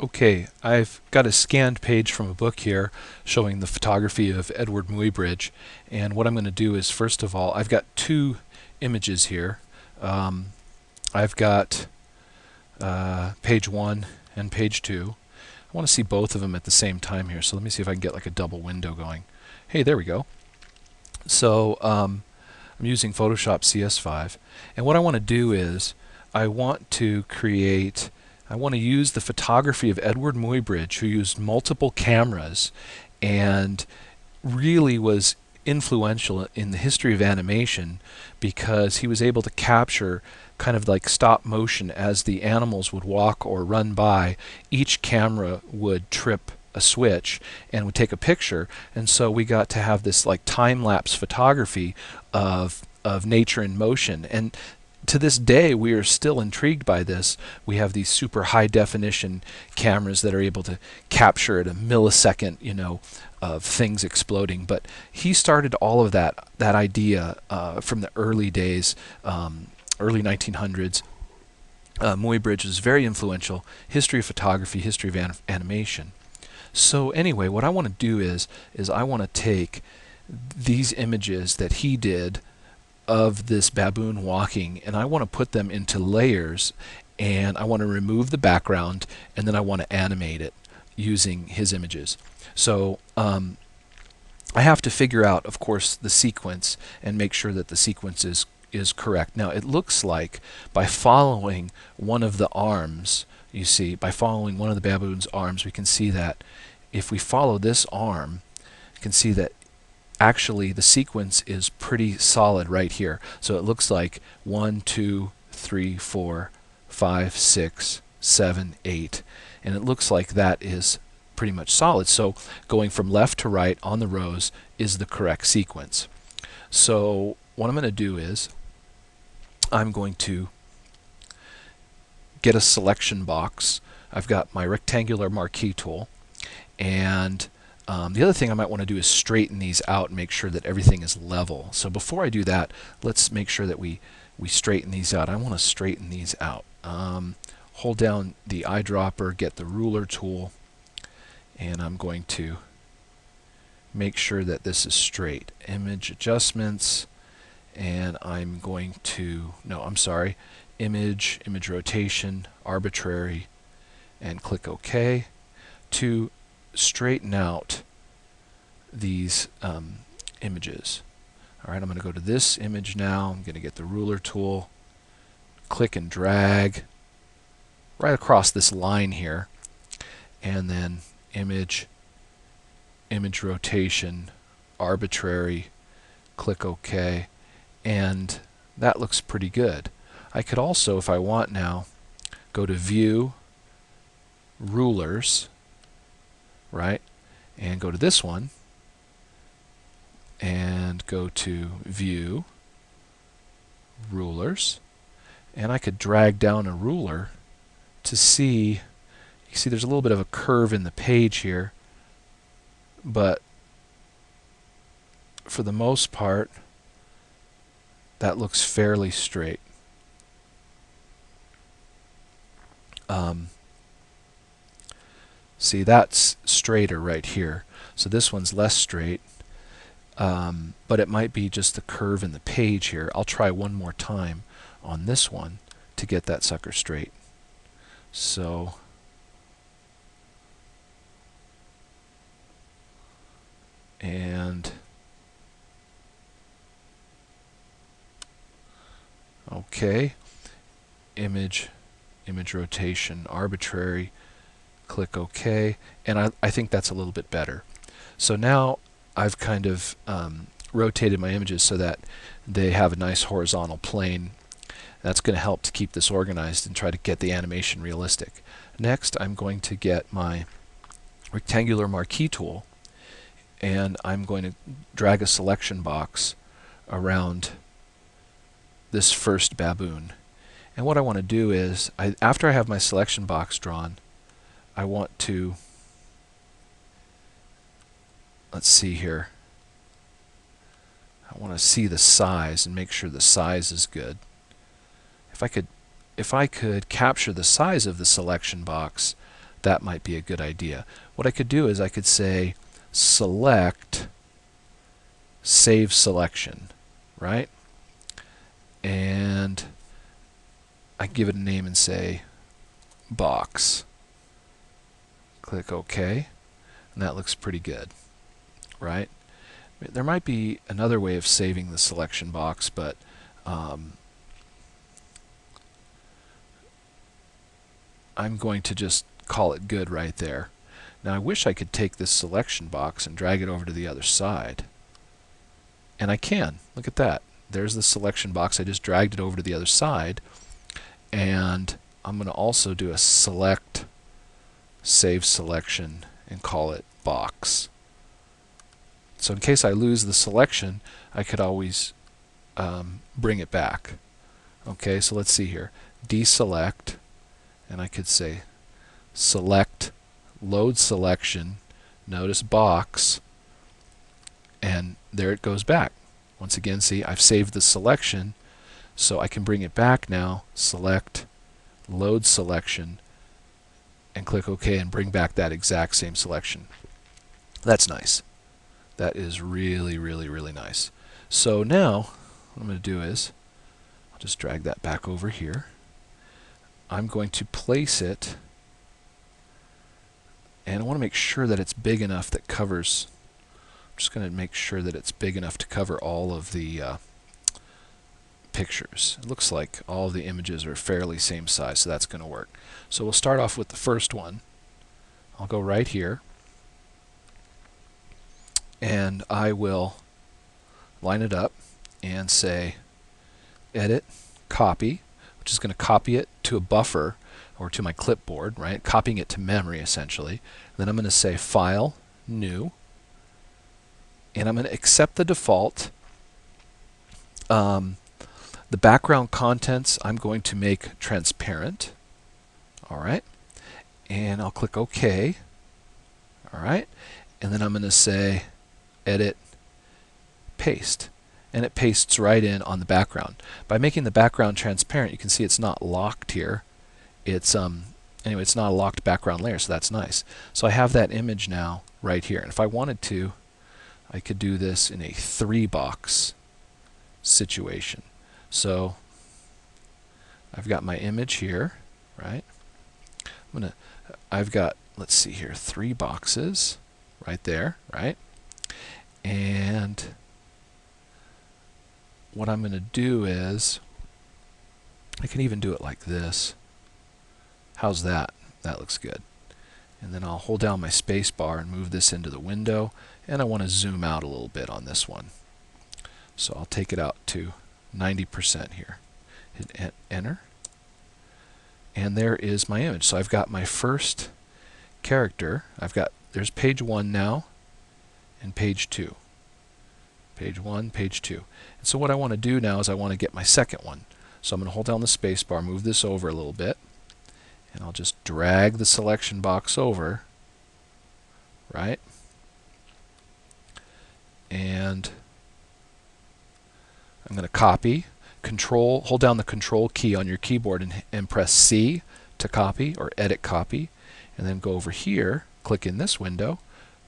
Okay, I've got a scanned page from a book here showing the photography of Edward Muybridge, and what I'm going to do is, first of all, I've got two images here. Um, I've got page 1 and page 2. I want to see both of them at the same time here, so let me see if I can get like a double window going. Hey, there we go. So I'm using Photoshop CS5, and what I want to do is I want to use the photography of Edward Muybridge, who used multiple cameras and really was influential in the history of animation because he was able to capture kind of like stop motion as the animals would walk or run by. Each camera would trip a switch and would take a picture, and so we got to have this like time-lapse photography of nature in motion. And to this day, we are still intrigued by this. We have these super high definition cameras that are able to capture at a millisecond, of things exploding. But he started all of that idea from the early days, early 1900s. Muybridge is very influential. History of photography, history of animation. So anyway, what I want to do is I want to take these images that he did of this baboon walking, and I want to put them into layers, and I want to remove the background, and then I want to animate it using his images. So I have to figure out, of course, the sequence and make sure that the sequence is correct. Now it looks like by following one of the arms, you see, by following one of the baboon's arms, we can see that if we follow this arm, you can see that actually the sequence is pretty solid right here. So it looks like 1, 2, 3, 4, 5, 6, 7, 8, and it looks like that is pretty much solid. So going from left to right on the rows is the correct sequence. So what I'm going to do is I'm going to get a selection box. I've got my rectangular marquee tool, and the other thing I might want to do is straighten these out and make sure that everything is level. So before I do that, let's make sure that we straighten these out. I want to straighten these out. Hold down the eyedropper, get the ruler tool, and I'm going to make sure that this is straight. Image adjustments, and I'm going to, no, I'm sorry, image rotation, arbitrary, and click OK to straighten out these images. Alright, I'm going to go to this image now. I'm going to get the ruler tool, click and drag right across this line here, and then image rotation, arbitrary, click OK, and that looks pretty good. I could also, if I want now, go to View, Rulers, right, and go to this one and go to View, Rulers, and I could drag down a ruler to see, you see there's a little bit of a curve in the page here, but for the most part that looks fairly straight. See, that's straighter right here. So this one's less straight, but it might be just the curve in the page here. I'll try one more time on this one to get that sucker straight. So and okay, image rotation, arbitrary, click OK, and I think that's a little bit better. So now I've kind of rotated my images so that they have a nice horizontal plane. That's going to help to keep this organized and try to get the animation realistic. Next, I'm going to get my rectangular marquee tool, and I'm going to drag a selection box around this first baboon. And what I want to do is, after I have my selection box drawn, I want to, let's see here, I want to see the size and make sure the size is good. If I could capture the size of the selection box, that might be a good idea. What I could do is I could say select save selection, right? And I give it a name and say box. Click OK, and that looks pretty good, right? There might be another way of saving the selection box, but I'm going to just call it good right there. Now I wish I could take this selection box and drag it over to the other side. And I can. Look at that. There's the selection box. I just dragged it over to the other side. And I'm going to also do a select save selection and call it box. So in case I lose the selection, I could always bring it back. Okay, so let's see here. Deselect, and I could say select load selection, notice box, and there it goes back. Once again, see, I've saved the selection, so I can bring it back now, select load selection, and click OK and bring back that exact same selection. That's nice. That is really, really, really nice. So now what I'm going to do is I'll just drag that back over here. I'm going to place it, and I want to make sure that it's big enough that covers. I'm just going to make sure that it's big enough to cover all of the pictures. It looks like all of the images are fairly same size, so that's going to work. So we'll start off with the first one. I'll go right here, and I will line it up and say edit, copy, which is going to copy it to a buffer or to my clipboard, right? Copying it to memory essentially. Then I'm going to say file, new, and I'm going to accept the default. The background contents I'm going to make transparent. Alright, and I'll click OK. Alright, and then I'm going to say edit, paste, and it pastes right in on the background. By making the background transparent, you can see it's not locked here. It's anyway, it's not a locked background layer, so that's nice. So I have that image now right here, and if I wanted to, I could do this in a 3-box situation. So I've got my image here, right? I've got, let's see here, 3 boxes right there, right? And what I'm going to do is, I can even do it like this. How's that? That looks good. And then I'll hold down my space bar and move this into the window, and I want to zoom out a little bit on this one. So I'll take it out to 90% here. Hit enter. And there is my image. So I've got my first character. There's page 1 now and page 2. Page 1, page 2. And so what I want to do now is I want to get my second one. So I'm going to hold down the space bar, move this over a little bit, and I'll just drag the selection box over, right? And I'm going to copy, hold down the control key on your keyboard and press C to copy or edit copy, and then go over here, click in this window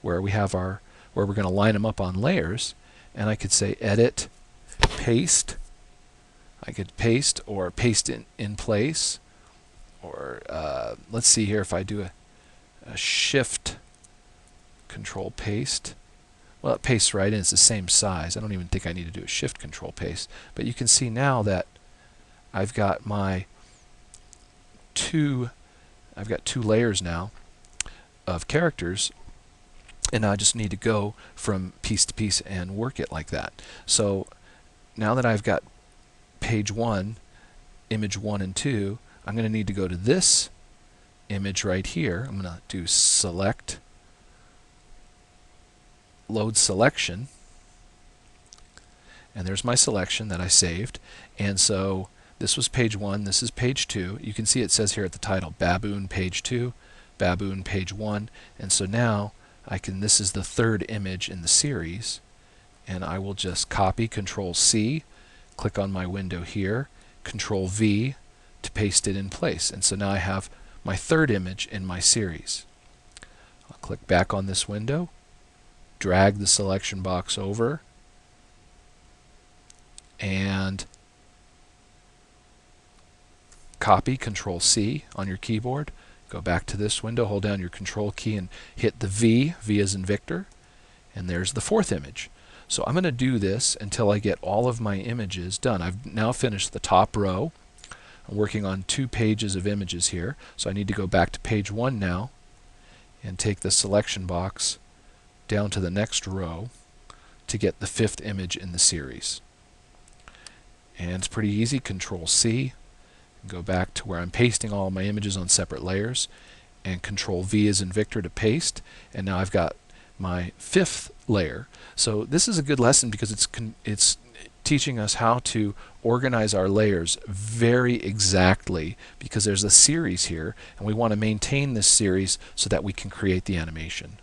where we have where we're going to line them up on layers, and I could say edit, paste. I could paste or paste in place, or let's see here if I do a shift control paste. Well, it pastes right in. It's the same size. I don't even think I need to do a shift control paste. But you can see now that I've got my two layers now of characters, and I just need to go from piece to piece and work it like that. So now that I've got page 1, image 1 and 2, I'm going to need to go to this image right here. I'm going to do select, load selection, and there's my selection that I saved. And so this was page 1, this is page 2. You can see it says here at the title, Baboon page 2, Baboon page 1, and so now this is the 3rd image in the series, and I will just copy, Control C, click on my window here, Control V to paste it in place. And so now I have my third image in my series. I'll click back on this window, drag the selection box over, and copy, Control C on your keyboard. Go back to this window, hold down your Control key and hit the V as in Victor, and there's the fourth image. So I'm going to do this until I get all of my images done. I've now finished the top row. I'm working on 2 pages of images here, so I need to go back to page 1 now and take the selection box down to the next row to get the 5th image in the series. And it's pretty easy. Control C, go back to where I'm pasting all my images on separate layers, and Control V as in Victor to paste, and now I've got my 5th layer. So this is a good lesson because it's teaching us how to organize our layers very exactly, because there's a series here and we want to maintain this series so that we can create the animation.